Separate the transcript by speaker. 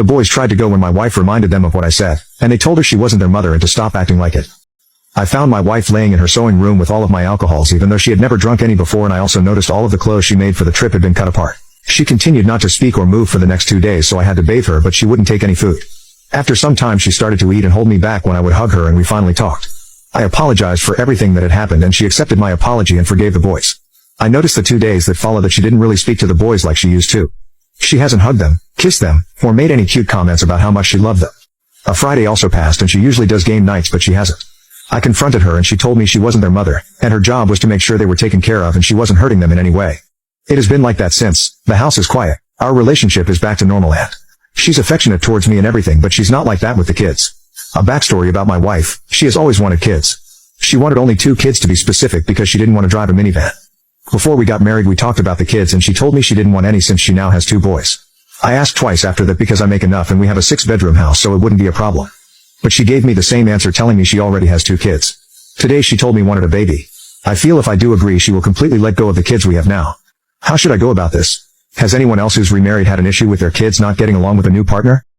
Speaker 1: The boys tried to go when my wife reminded them of what I said, and they told her she wasn't their mother and to stop acting like it. I found my wife laying in her sewing room with all of my alcohols even though she had never drunk any before, and I also noticed all of the clothes she made for the trip had been cut apart. She continued not to speak or move for the next 2 days, so I had to bathe her, but she wouldn't take any food. After some time she started to eat and hold me back when I would hug her, and we finally talked. I apologized for everything that had happened and she accepted my apology and forgave the boys. I noticed the 2 days that followed that she didn't really speak to the boys like she used to. She hasn't hugged them, kissed them, or made any cute comments about how much she loved them. A Friday also passed and she usually does game nights, but she hasn't. I confronted her and she told me she wasn't their mother, and her job was to make sure they were taken care of and she wasn't hurting them in any way. It has been like that since. The house is quiet. Our relationship is back to normal, and she's affectionate towards me and everything, but she's not like that with the kids. A backstory about my wife: she has always wanted kids. She wanted only 2 kids to be specific because she didn't want to drive a minivan. Before we got married we talked about the kids and she told me she didn't want any since she now has 2 boys. I asked twice after that because I make enough and we have a 6-bedroom house, so it wouldn't be a problem. But she gave me the same answer, telling me she already has 2 kids. Today she told me wanted a baby. I feel if I do agree she will completely let go of the kids we have now. How should I go about this? Has anyone else who's remarried had an issue with their kids not getting along with a new partner?